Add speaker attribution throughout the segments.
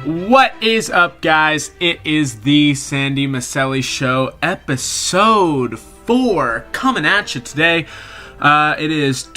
Speaker 1: What is up, guys? It is the Sandy Masselli Show, episode 4, coming at you today. It is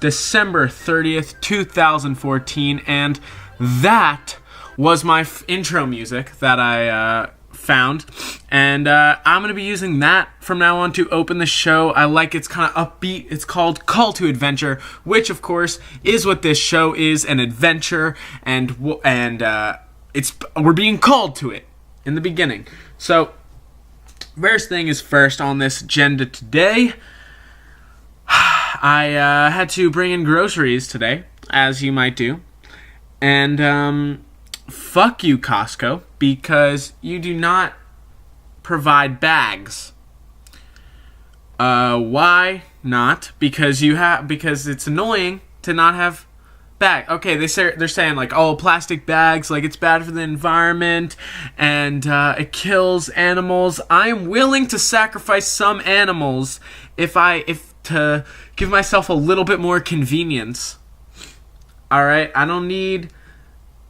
Speaker 1: December 30th, 2014, and that was my intro music that I found, and I'm going to be using that from now on to open the show. I like it's kind of upbeat. It's called Call to Adventure, which, of course, is what this show is, an adventure, and we're being called to it in the beginning. So, first thing is first on this agenda today. I had to bring in groceries today, as you might do. And, fuck you, Costco, because you do not provide bags. Why not? Because it's annoying to not have bag. Okay, they're saying like, oh, plastic bags, like it's bad for the environment and it kills animals. I'm willing to sacrifice some animals if to give myself a little bit more convenience. All right, I don't need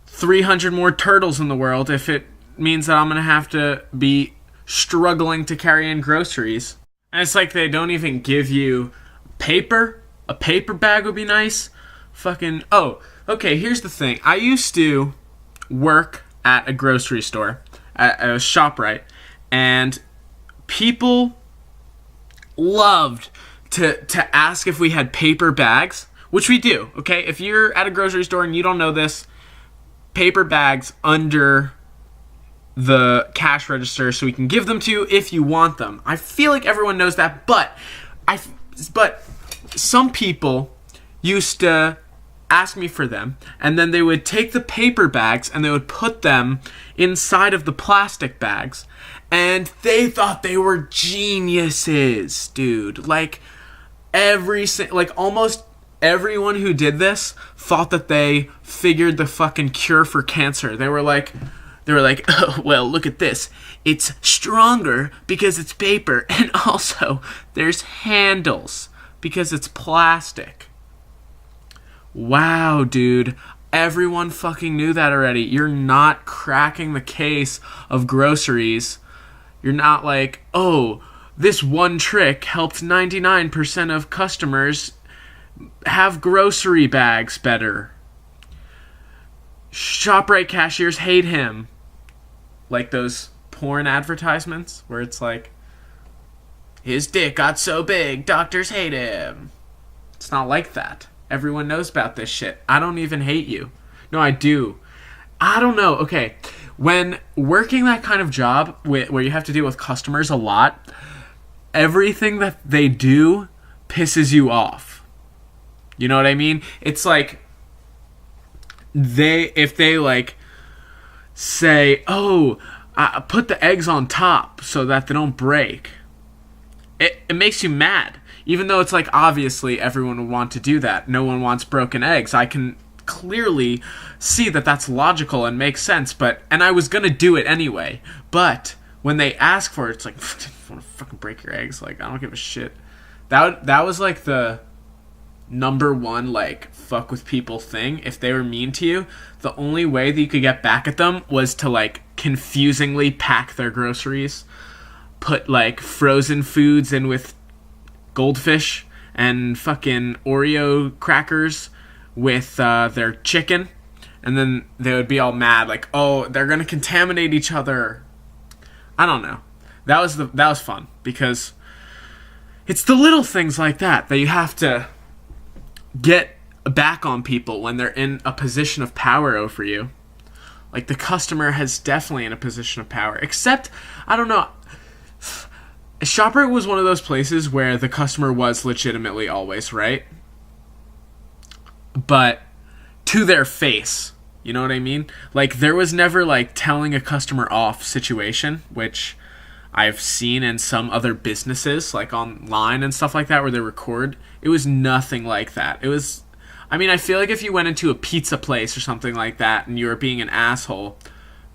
Speaker 1: 300 more turtles in the world if it means that I'm gonna have to be struggling to carry in groceries. And it's like they don't even give you paper. A paper bag would be nice. Okay, here's the thing. I used to work at a grocery store, at a ShopRite, and people loved to ask if we had paper bags, which we do, okay? If you're at a grocery store and you don't know this, paper bags under the cash register so we can give them to you if you want them. I feel like everyone knows that, but some people used to ask me for them, and then they would take the paper bags and they would put them inside of the plastic bags, and they thought they were geniuses, dude. Like almost everyone who did this thought that they figured the fucking cure for cancer. They were like, oh, well, look at this. It's stronger because it's paper, and also there's handles because it's plastic. Wow, dude. Everyone fucking knew that already. You're not cracking the case of groceries. You're not like, oh, this one trick helped 99% of customers have grocery bags better. ShopRite cashiers hate him. Like those porn advertisements where it's like, his dick got so big, doctors hate him. It's not like that. Everyone knows about this shit. I don't even hate you. No, I do. I don't know. Okay, when working that kind of job where you have to deal with customers a lot, everything that they do pisses you off. You know what I mean? It's like if they like say, oh, put the eggs on top so that they don't break. It makes you mad. Even though it's like, obviously, everyone would want to do that. No one wants broken eggs. I can clearly see that that's logical and makes sense, and I was going to do it anyway. But when they ask for it, it's like, I want to fucking break your eggs. Like, I don't give a shit. That was like the number one, like, fuck with people thing. If they were mean to you, the only way that you could get back at them was to, like, confusingly pack their groceries. Put, like, frozen foods in with goldfish and fucking Oreo crackers with their chicken, and then they would be all mad, like, oh, they're gonna contaminate each other. I don't know. That was fun, because it's the little things like that you have to get back on people when they're in a position of power over you. Like, the customer is definitely in a position of power, except, I don't know, ShopRite was one of those places where the customer was legitimately always right. But to their face, you know what I mean? Like, there was never, like, telling a customer off situation, which I've seen in some other businesses, like online and stuff like that, where they record. It was nothing like that. It was, I mean, I feel like if you went into a pizza place or something like that and you were being an asshole,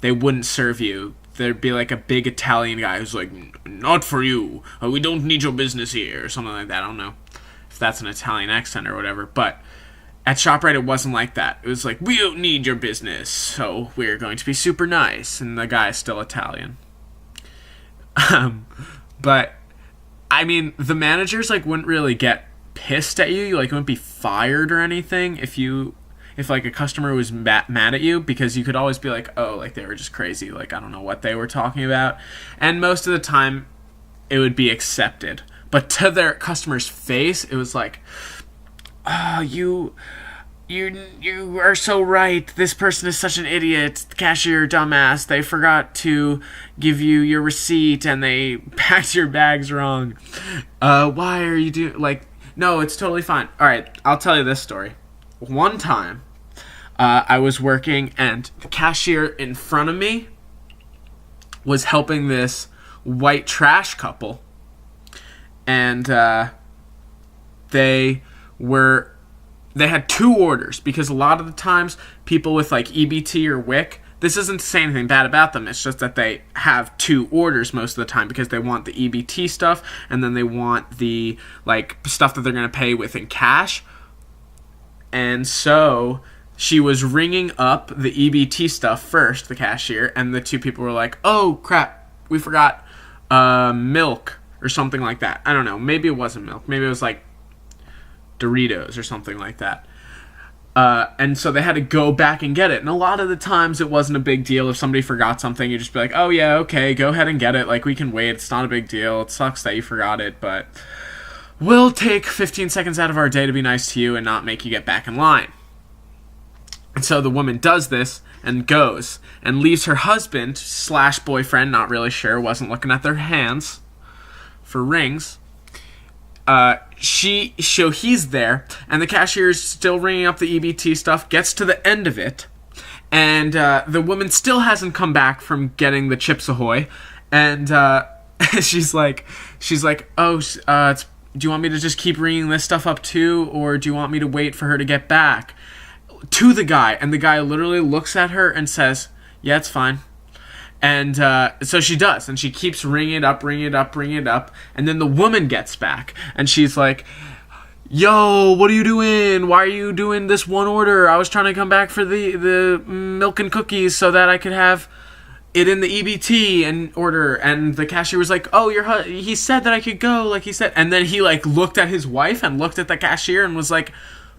Speaker 1: they wouldn't serve you. There'd be like a big Italian guy who's like, not for you, we don't need your business here, or something like that. I don't know if that's an Italian accent or whatever, but At ShopRite, it wasn't like that. It was like, we don't need your business, so we're going to be super nice. And the guy is still Italian. But, I mean, the managers, like, wouldn't really get pissed at you. Like, you wouldn't be fired or anything if like, a customer was mad at you, because you could always be like, oh, like, they were just crazy. Like, I don't know what they were talking about. And most of the time, it would be accepted. But to their customer's face, it was like, oh, you are so right. This person is such an idiot. Cashier, dumbass. They forgot to give you your receipt and they packed your bags wrong. Why are you doing... Like, no, it's totally fine. All right, I'll tell you this story. One time, I was working and the cashier in front of me was helping this white trash couple. And they had 2 orders, because a lot of the times people with like EBT or WIC, this isn't to say anything bad about them, it's just that they have 2 orders most of the time, because they want the EBT stuff and then they want the like stuff that they're going to pay with in cash. And so she was ringing up the EBT stuff first, the cashier, and the 2 people were like, oh crap, we forgot milk or something like that. I don't know, maybe it wasn't milk, maybe it was like Doritos or something like that. And so they had to go back and get it. And a lot of the times it wasn't a big deal. If somebody forgot something, you'd just be like, oh yeah, okay, go ahead and get it. Like, we can wait. It's not a big deal. It sucks that you forgot it, but we'll take 15 seconds out of our day to be nice to you and not make you get back in line. And so the woman does this and goes and leaves her husband / boyfriend, not really sure, wasn't looking at their hands for rings. He's there, and the cashier is still ringing up the EBT stuff, gets to the end of it, and the woman still hasn't come back from getting the Chips Ahoy, and she's like, oh, do you want me to just keep ringing this stuff up too, or do you want me to wait for her to get back? To the guy, and the guy literally looks at her and says, yeah, it's fine. And so she does, and she keeps ringing it up, and then the woman gets back, and she's like, yo, what are you doing? Why are you doing this one order? I was trying to come back for the milk and cookies so that I could have it in the EBT and order. And the cashier was like, oh, he said that I could go, like he said. And then he like looked at his wife and looked at the cashier and was like,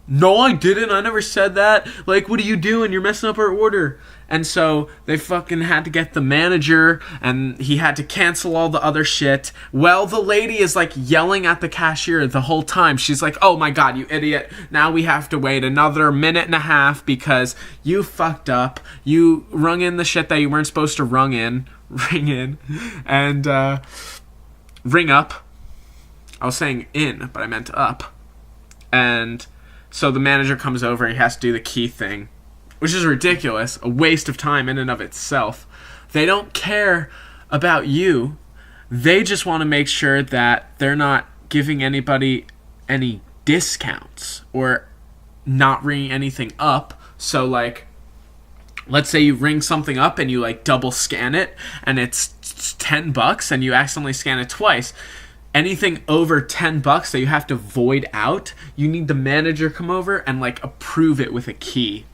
Speaker 1: no, I didn't. I never said that. Like, what are you doing? You're messing up our order. And so they fucking had to get the manager, and he had to cancel all the other shit. Well, the lady is like yelling at the cashier the whole time. She's like, oh my god, you idiot. Now we have to wait another minute and a half because you fucked up. You rung in the shit that you weren't supposed to ring in, and ring up. I was saying in, but I meant up. And so the manager comes over and he has to do the key thing, which is ridiculous, a waste of time in and of itself. They don't care about you. They just want to make sure that they're not giving anybody any discounts or not ringing anything up. So, like, let's say you ring something up and you, like, double scan it and it's $10 and you accidentally scan it twice. Anything over $10 that you have to void out, you need the manager come over and like approve it with a key.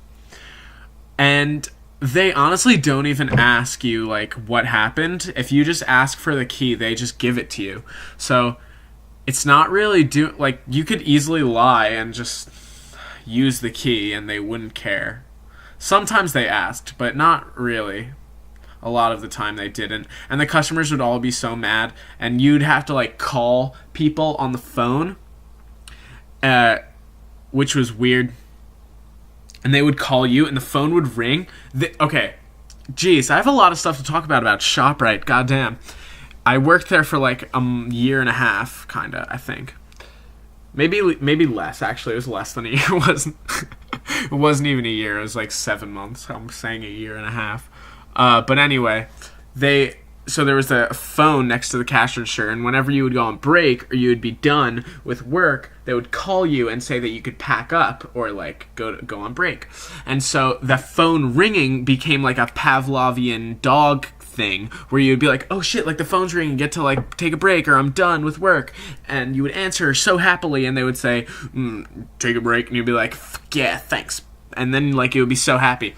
Speaker 1: And they honestly don't even ask you like what happened. If you just ask for the key, they just give it to you. So it's not really like you could easily lie and just use the key and they wouldn't care. Sometimes they asked, but not really. A lot of the time they didn't. And the customers would all be so mad. And you'd have to, like, call people on the phone. Which was weird. And they would call you, and the phone would ring. Okay. Jeez, I have a lot of stuff to talk about ShopRite. Goddamn. I worked there for, like, a year and a half, kind of, I think. Maybe less, actually. It was less than a year. It wasn't even a year. It was, like, 7 months. So I'm saying a year and a half. But anyway, so there was a phone next to the cash register, and whenever you would go on break or you would be done with work, they would call you and say that you could pack up or like go on break. And so the phone ringing became like a Pavlovian dog thing where you'd be like, oh shit, like the phone's ringing, get to like take a break, or I'm done with work, and you would answer so happily, and they would say, take a break, and you'd be like, yeah, thanks, and then like you would be so happy.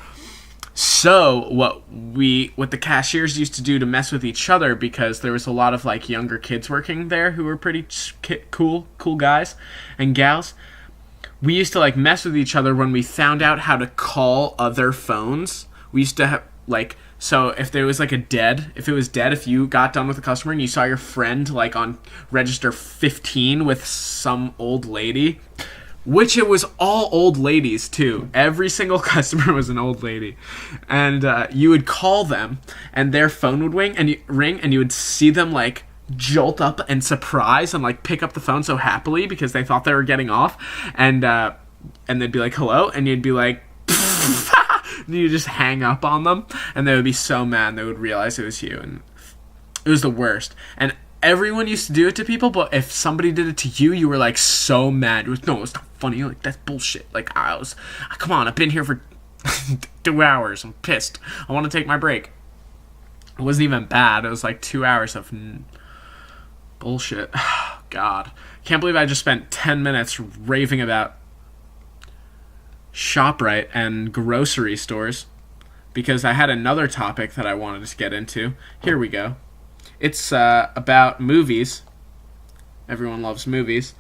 Speaker 1: So what the cashiers used to do to mess with each other, because there was a lot of like younger kids working there who were pretty cool guys and gals, we used to like mess with each other when we found out how to call other phones. We used to have like, so if it was dead, if you got done with a customer and you saw your friend like on register 15 with some old lady, which it was all old ladies too. Every single customer was an old lady, and you would call them, and their phone would ring, and you would see them like jolt up and surprise and like pick up the phone so happily because they thought they were getting off, and they'd be like, hello, and you'd be like, and you just hang up on them, and they would be so mad. They would realize it was you, and it was the worst. And everyone used to do it to people, but if somebody did it to you, you were like so mad. It's not funny. Like, that's bullshit. Like, come on, I've been here for 2 hours. I'm pissed. I want to take my break. It wasn't even bad. It was like 2 hours of bullshit. God. Can't believe I just spent 10 minutes raving about ShopRite and grocery stores, because I had another topic that I wanted to get into. Here we go. It's about movies. Everyone loves movies.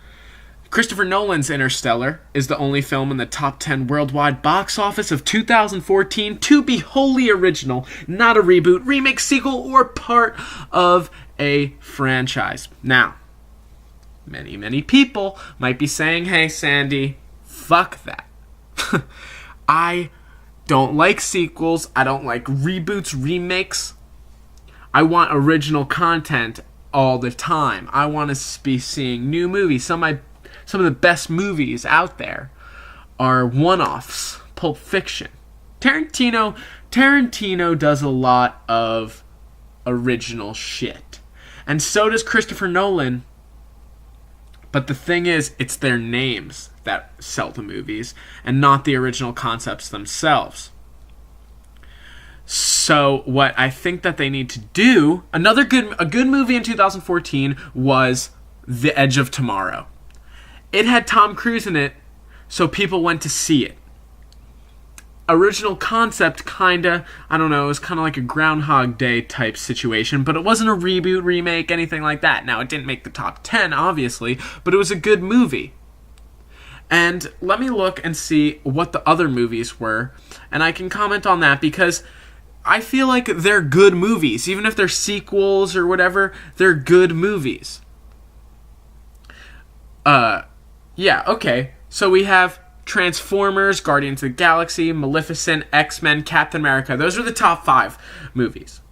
Speaker 1: Christopher Nolan's Interstellar is the only film in the top 10 worldwide box office of 2014 to be wholly original, not a reboot, remake, sequel, or part of a franchise. Now, many people might be saying, hey, Sandy, fuck that. I don't like sequels. I don't like reboots, remakes. I want original content all the time. I want to be seeing new movies. Some of the best movies out there are one-offs. Pulp Fiction. Tarantino does a lot of original shit. And so does Christopher Nolan. But the thing is, it's their names that sell the movies and not the original concepts themselves. So what I think that they need to do, a good movie in 2014 was The Edge of Tomorrow. It had Tom Cruise in it, so people went to see it. Original concept, kinda, I don't know, it was kind of like a Groundhog Day type situation, but it wasn't a reboot, remake, anything like that. Now, it didn't make the top 10, obviously, but it was a good movie. And let me look and see what the other movies were, and I can comment on that, because I feel like they're good movies. Even if they're sequels or whatever, they're good movies. Yeah, okay. So we have Transformers, Guardians of the Galaxy, Maleficent, X-Men, Captain America. Those are the top 5 movies.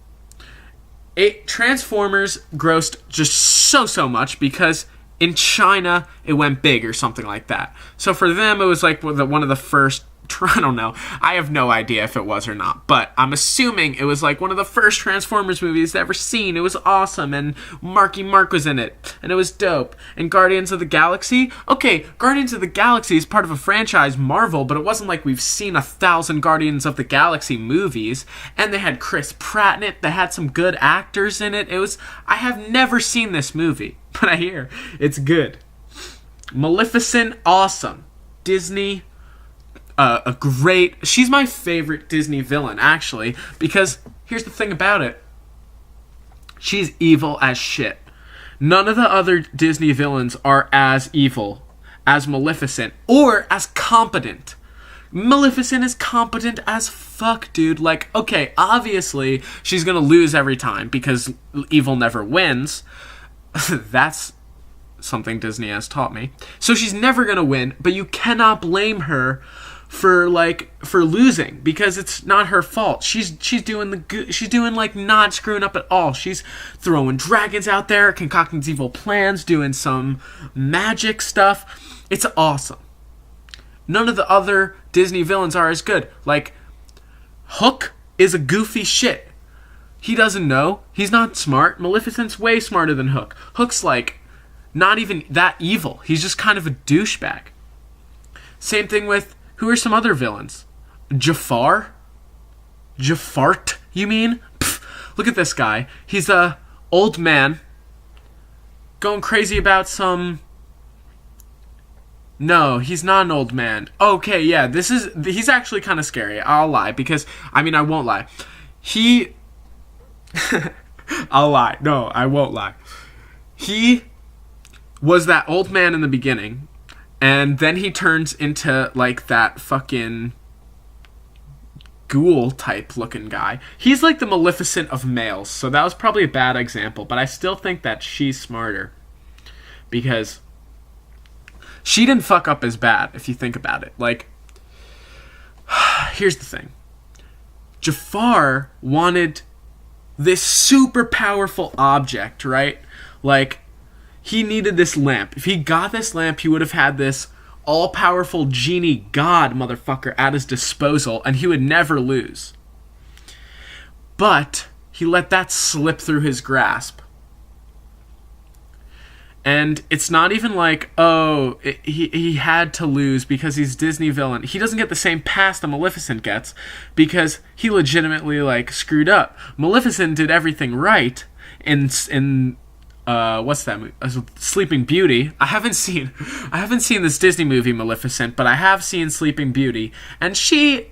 Speaker 1: Transformers grossed just so much because in China it went big or something like that. So for them it was like one of the first, I don't know. I have no idea if it was or not, but I'm assuming it was like one of the first Transformers movies ever seen. It was awesome, and Marky Mark was in it, and it was dope. And Guardians of the Galaxy? Okay, Guardians of the Galaxy is part of a franchise, Marvel, but it wasn't like we've seen 1,000 Guardians of the Galaxy movies, and they had Chris Pratt in it. They had some good actors in it. I have never seen this movie, but I hear it's good. Maleficent, awesome. Disney, she's my favorite Disney villain, actually, because here's the thing about it. She's evil as shit. None of the other Disney villains are as evil as Maleficent, or as competent. Maleficent is competent as fuck, dude. Like, okay, obviously, she's gonna lose every time, because evil never wins. That's something Disney has taught me. So she's never gonna win, but you cannot blame her for losing, because it's not her fault. She's doing she's doing like not screwing up at all. She's throwing dragons out there, concocting these evil plans, doing some magic stuff. It's awesome. None of the other Disney villains are as good. Like, Hook is a goofy shit. He doesn't know. He's not smart. Maleficent's way smarter than Hook. Hook's like not even that evil. He's just kind of a douchebag. Same thing with, who are some other villains? Jafar, you mean? Pff, Look at this guy. He's a old man going crazy about some... No, he's not an old man. Okay, yeah, he's actually kind of scary. I'll lie, because, I won't lie. I'll lie. No, I won't lie. He was that old man in the beginning, and then he turns into, like, that fucking ghoul type looking guy. He's like the Maleficent of males, so that was probably a bad example, but I still think that she's smarter, because she didn't fuck up as bad, if you think about it. Like, here's the thing. Jafar wanted this super powerful object, right? Like, he needed this lamp. If he got this lamp, he would have had this all-powerful genie god motherfucker at his disposal, and he would never lose. But he let that slip through his grasp. And it's not even like, he had to lose because he's Disney villain. He doesn't get the same pass that Maleficent gets because he legitimately, like, screwed up. Maleficent did everything right in what's that movie? Sleeping Beauty. I haven't seen this Disney movie Maleficent, but I have seen Sleeping Beauty, and she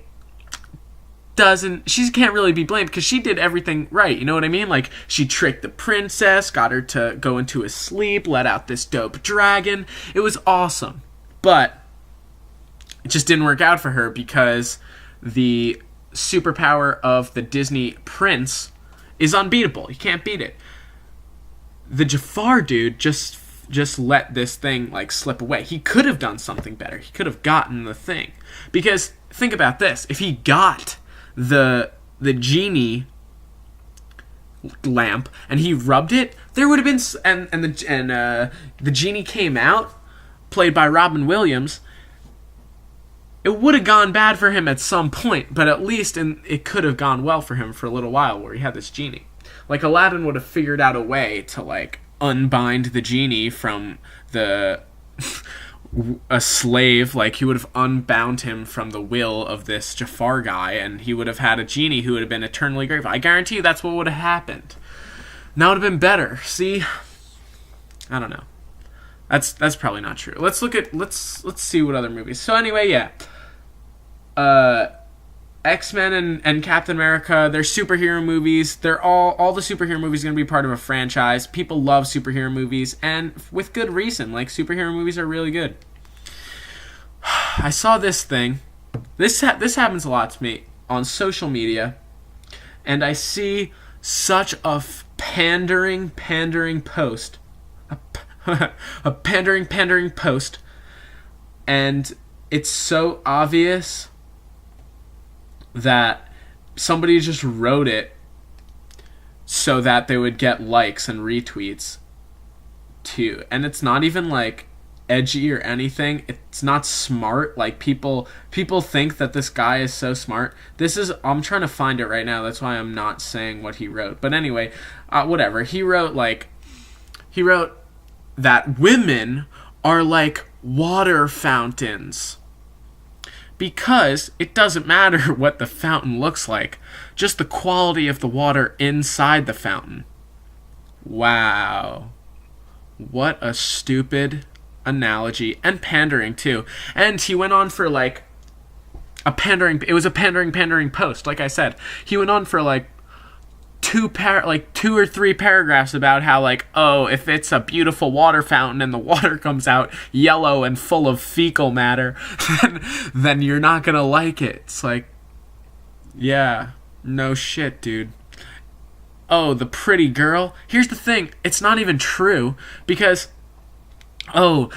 Speaker 1: can't really be blamed because she did everything right, you know what I mean? Like, she tricked the princess, got her to go into his sleep, let out this dope dragon. It was awesome. But it just didn't work out for her because the superpower of the Disney prince is unbeatable. You can't beat it. The Jafar dude just let this thing, like, slip away. He could have done something better. He could have gotten the thing. Because think about this. If he got the genie lamp and he rubbed it, there would have been the genie came out, played by Robin Williams. It would have gone bad for him at some point, but at least it could have gone well for him for a little while where he had this genie. Like, Aladdin would have figured out a way to, like, unbind the genie from a slave. Like, he would have unbound him from the will of this Jafar guy, and he would have had a genie who would have been eternally grateful. I guarantee you that's what would have happened. That would have been better. See? I don't know. That's probably not true. Let's see what other movies. So anyway, yeah. X-Men and Captain America, they're superhero movies. They're all the superhero movies are going to be part of a franchise. People love superhero movies, and with good reason. Like, superhero movies are really good. I saw this thing. This happens a lot to me on social media, and I see such a pandering post. A pandering post, and it's so obvious that somebody just wrote it so that they would get likes and retweets too. And it's not even, like, edgy or anything. It's not smart. Like, people think that this guy is so smart. I'm trying to find it right now. That's why I'm not saying what he wrote. But anyway, whatever. He wrote that women are like water fountains. Because it doesn't matter what the fountain looks like, just the quality of the water inside the fountain. Wow. What a stupid analogy. And pandering, too. And he went on for, like, it was a pandering post, like I said. He went on for, like, two or three paragraphs about how, like, if it's a beautiful water fountain and the water comes out yellow and full of fecal matter, then you're not gonna like it. It's like, yeah, no shit, dude. The pretty girl. Here's the thing, it's not even true, because a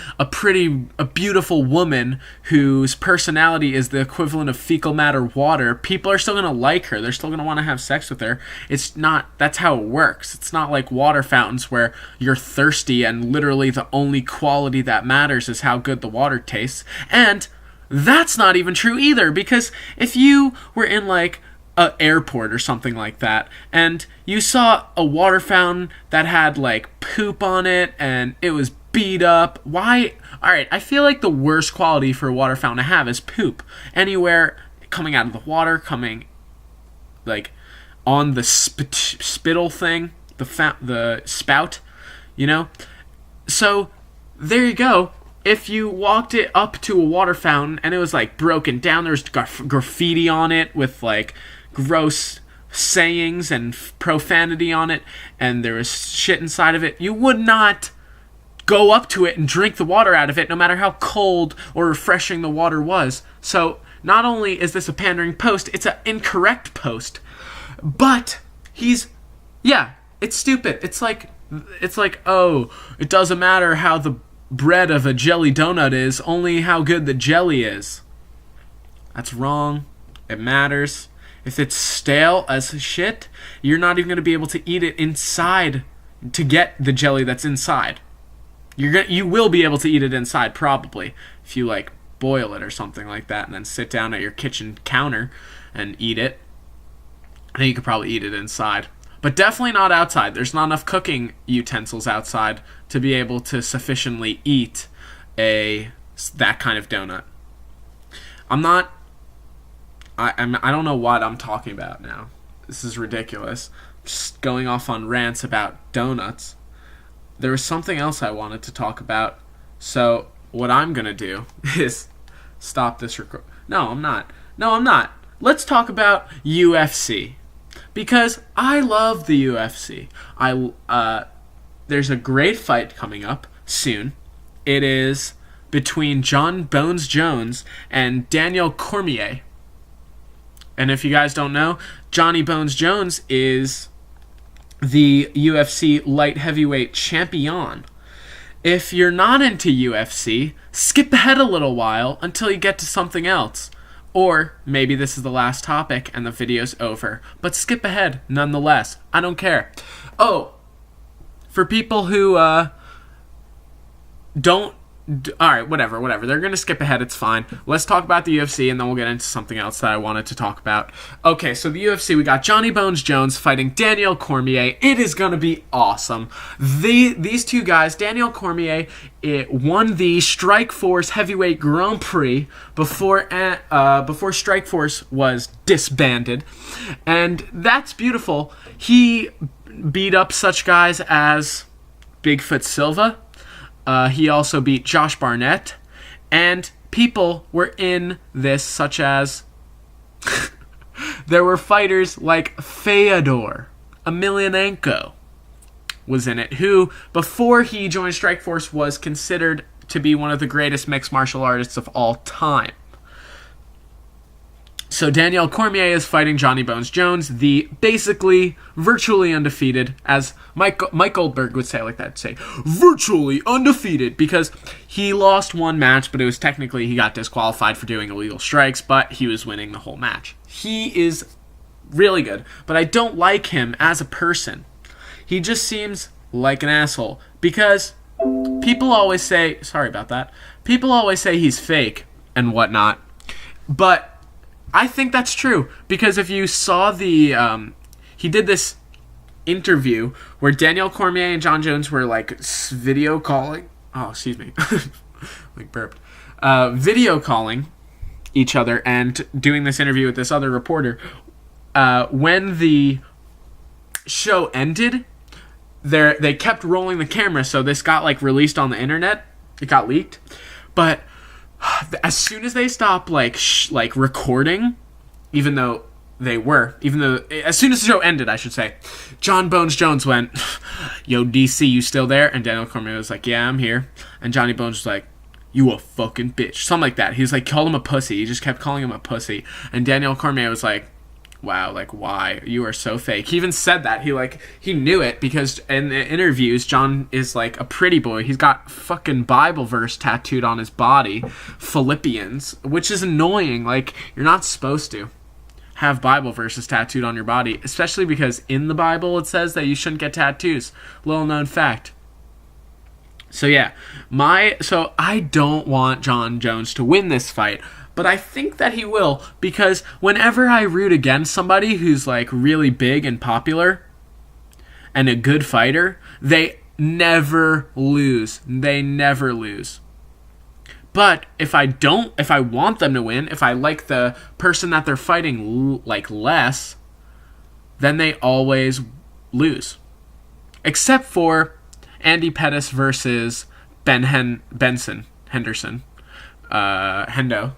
Speaker 1: beautiful woman whose personality is the equivalent of fecal matter water, people are still going to like her. They're still going to want to have sex with her. That's how it works. It's not like water fountains where you're thirsty and literally the only quality that matters is how good the water tastes. And that's not even true either, because if you were in, like, an airport or something like that, and you saw a water fountain that had, like, poop on it and it was beat up. Why? Alright, I feel like the worst quality for a water fountain to have is poop. Anywhere coming out of the water, coming, like, on the spittle thing, the spout, you know? So, there you go. If you walked it up to a water fountain and it was, like, broken down, there's graffiti on it with, like, gross sayings and profanity on it, and there was shit inside of it, you would not go up to it and drink the water out of it, no matter how cold or refreshing the water was. So, not only is this a pandering post, it's an incorrect post. But it's stupid. It's like, oh, it doesn't matter how the bread of a jelly donut is, only how good the jelly is. That's wrong. It matters. If it's stale as shit, you're not even going to be able to eat it inside to get the jelly that's inside. You will be able to eat it inside, probably, if you, like, boil it or something like that, and then sit down at your kitchen counter and eat it. I think you could probably eat it inside. But definitely not outside. There's not enough cooking utensils outside to be able to sufficiently eat that kind of donut. I don't know what I'm talking about now. This is ridiculous. I'm just going off on rants about donuts. There was something else I wanted to talk about. So what I'm going to do is stop this record. No, I'm not. Let's talk about UFC. Because I love the UFC. There's a great fight coming up soon. It is between Jon Bones Jones and Daniel Cormier. And if you guys don't know, Johnny Bones Jones is the UFC light heavyweight champion. If you're not into UFC, skip ahead a little while until you get to something else. Or maybe this is the last topic and the video's over. But skip ahead nonetheless. I don't care. Oh, for people who don't... Alright, whatever. They're going to skip ahead. It's fine. Let's talk about the UFC, and then we'll get into something else that I wanted to talk about. Okay, so the UFC, we got Johnny Bones Jones fighting Daniel Cormier. It is going to be awesome. These two guys, Daniel Cormier, won the Strikeforce Heavyweight Grand Prix before Strikeforce was disbanded. And that's beautiful. He beat up such guys as Bigfoot Silva. He also beat Josh Barnett, and people were in this such as there were fighters like Fyodor Emelianenko was in it, who before he joined Strikeforce was considered to be one of the greatest mixed martial artists of all time. So Daniel Cormier is fighting Johnny Bones Jones, the basically virtually undefeated, as Mike Goldberg would say like that, say virtually undefeated, because he lost one match, but it was technically he got disqualified for doing illegal strikes, but he was winning the whole match. He is really good, but I don't like him as a person. He just seems like an asshole, because people always say, sorry about that, people always say he's fake and whatnot, but I think that's true, because if you saw he did this interview where Daniel Cormier and Jon Jones were like video calling. Oh, excuse me, like burped. Video calling each other and doing this interview with this other reporter. When the show ended, they kept rolling the camera, so this got like released on the internet. It got leaked, but as soon as they stopped like recording, as soon as the show ended, I should say, Jon Bones Jones went, "Yo, DC, you still there?" And Daniel Cormier was like, "Yeah, I'm here." And Johnny Bones was like, "You a fucking bitch," something like that. He was like, called him a pussy. He just kept calling him a pussy. And Daniel Cormier was like, "Wow, like, why? You are so fake." He even said that. He knew it, because in the interviews, John is like a pretty boy. He's got fucking Bible verse tattooed on his body, Philippians, which is annoying. Like, you're not supposed to have Bible verses tattooed on your body, especially because in the Bible it says that you shouldn't get tattoos. Little known fact. So yeah, so I don't want Jon Jones to win this fight. But I think that he will, because whenever I root against somebody who's like really big and popular and a good fighter, they never lose. But if I want them to win, if I like the person that they're fighting like less, then they always lose. Except for Andy Pettis versus Henderson. Hendo.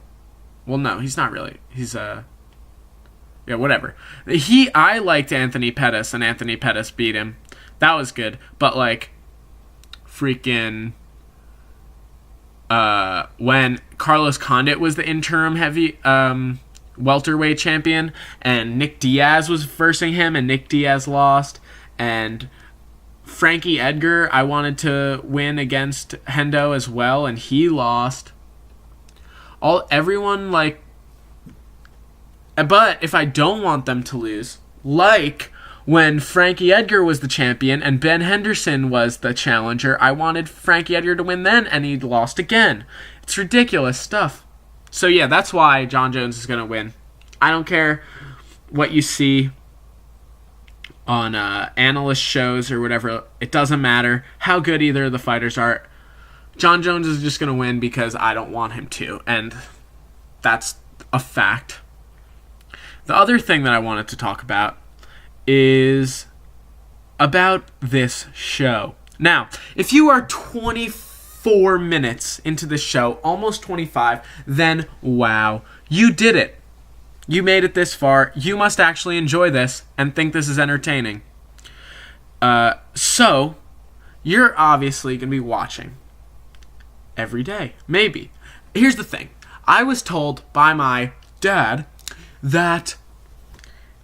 Speaker 1: Well, no, he's not really. He's yeah, whatever. I liked Anthony Pettis, and Anthony Pettis beat him. That was good. But, like, freaking when Carlos Condit was the interim heavy welterweight champion, and Nick Diaz was versing him, and Nick Diaz lost, and Frankie Edgar, I wanted to win against Hendo as well, and he lost. Everyone, like... But if I don't want them to lose, like when Frankie Edgar was the champion and Ben Henderson was the challenger, I wanted Frankie Edgar to win then, and he lost again. It's ridiculous stuff. So yeah, that's why Jon Jones is going to win. I don't care what you see on analyst shows or whatever. It doesn't matter how good either of the fighters are. Jon Jones is just going to win because I don't want him to, and that's a fact. The other thing that I wanted to talk about is about this show. Now, if you are 24 minutes into the show, almost 25, then wow, you did it. You made it this far. You must actually enjoy this and think this is entertaining. So, you're obviously going to be watching every day. Maybe. Here's the thing. I was told by my dad that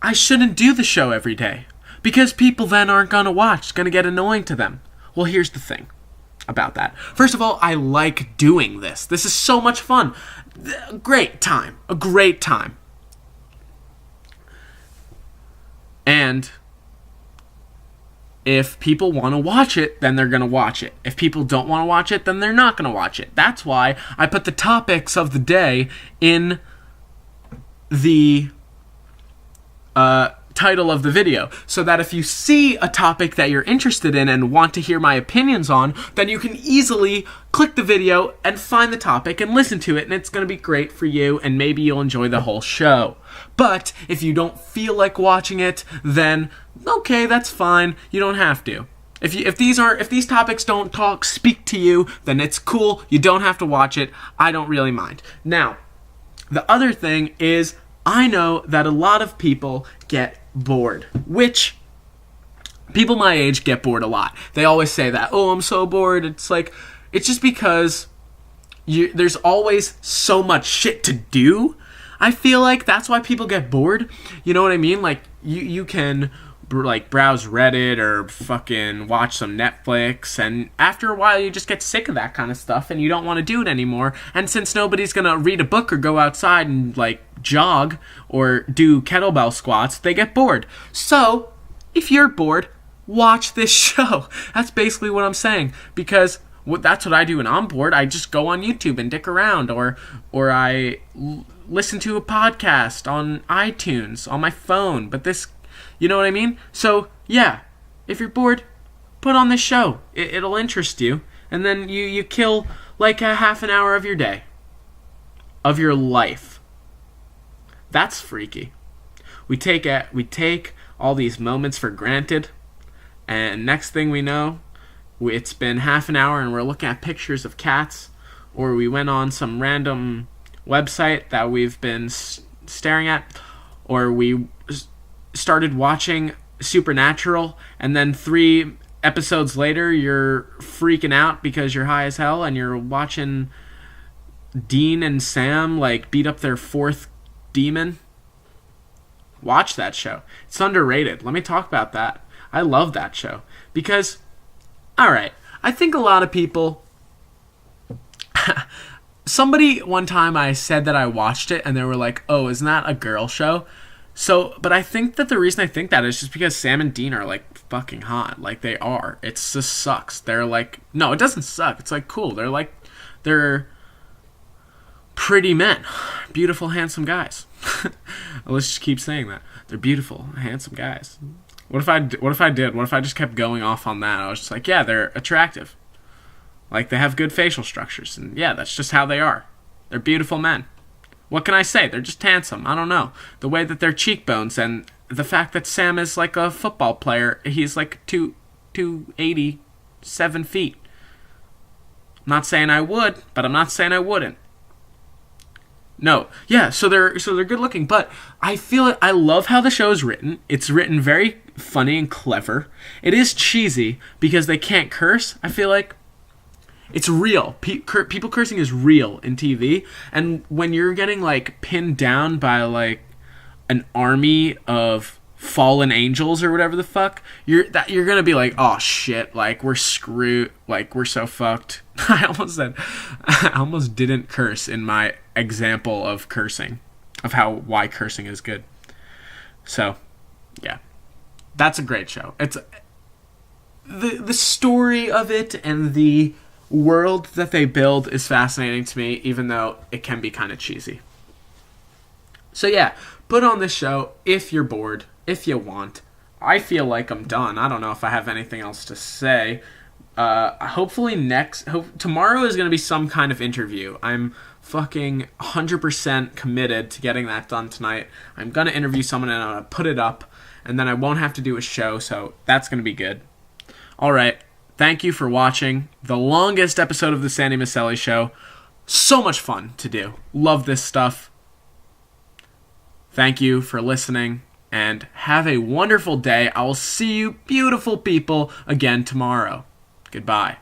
Speaker 1: I shouldn't do the show every day because people then aren't going to watch. It's going to get annoying to them. Well, here's the thing about that. First of all, I like doing this. This is so much fun. A great time. And if people want to watch it, then they're going to watch it. If people don't want to watch it, then they're not going to watch it. That's why I put the topics of the day in the title of the video, so that if you see a topic that you're interested in and want to hear my opinions on, then you can easily click the video and find the topic and listen to it, and it's going to be great for you, and maybe you'll enjoy the whole show. But if you don't feel like watching it, then okay, that's fine. You don't have to. If these topics don't speak to you, then it's cool. You don't have to watch it. I don't really mind. Now, the other thing is, I know that a lot of people get bored, which people my age get bored a lot. They always say that, oh, I'm so bored. It's like, it's just because there's always so much shit to do. I feel like that's why people get bored. You know what I mean? Like, you can like browse Reddit or fucking watch some Netflix, and after a while you just get sick of that kind of stuff and you don't want to do it anymore. And since nobody's gonna read a book or go outside and like jog or do kettlebell squats, they get bored. So if you're bored, watch this show. That's basically what I'm saying, because that's what I do when I'm bored. I just go on YouTube and dick around, or I listen to a podcast on iTunes on my phone. But this, you know what I mean? So, yeah, if you're bored, put on this show. It'll interest you. And then you kill like a half an hour of your day. Of your life. That's freaky. We take all these moments for granted. And next thing we know, it's been half an hour and we're looking at pictures of cats. Or we went on some random website that we've been staring at. Or we started watching Supernatural, and then 3 episodes later you're freaking out because you're high as hell and you're watching Dean and Sam like beat up their 4th demon. Watch that show. It's underrated. Let me talk about that. I love that show because, alright, I think a lot of people somebody one time I said that I watched it and they were like, oh, isn't that a girl show? So, but I think that the reason I think that is just because Sam and Dean are, like, fucking hot. Like, they are. It just sucks. They're, like... No, it doesn't suck. It's, like, cool. They're pretty men. Beautiful, handsome guys. Let's just keep saying that. They're beautiful, handsome guys. What if I just kept going off on that? I was just like, yeah, they're attractive. Like, they have good facial structures. And, yeah, that's just how they are. They're beautiful men. What can I say? They're just handsome. I don't know. The way that their cheekbones and the fact that Sam is like a football player. He's like 287 feet. I'm not saying I would, but I'm not saying I wouldn't. No, yeah, so they're good looking, but I feel it. I love how the show is written. It's written very funny and clever. It is cheesy because they can't curse. I feel like it's real. People cursing is real in TV, and when you're getting like pinned down by like an army of fallen angels or whatever the fuck, you're gonna be like, oh shit, like we're screwed, like we're so fucked. I almost didn't curse in my example of cursing, of why cursing is good. So, yeah, that's a great show. It's the story of it and the world that they build is fascinating to me, even though it can be kind of cheesy. So yeah, put on this show if you're bored, if you want. I feel like I'm done. I don't know if I have anything else to say. Hopefully tomorrow is going to be some kind of interview. I'm fucking 100% committed to getting that done tonight. I'm going to interview someone and I'm going to put it up, and then I won't have to do a show, so that's going to be good. All right. Thank you for watching the longest episode of the Sandy Masselli Show. So much fun to do. Love this stuff. Thank you for listening, and have a wonderful day. I will see you beautiful people again tomorrow. Goodbye.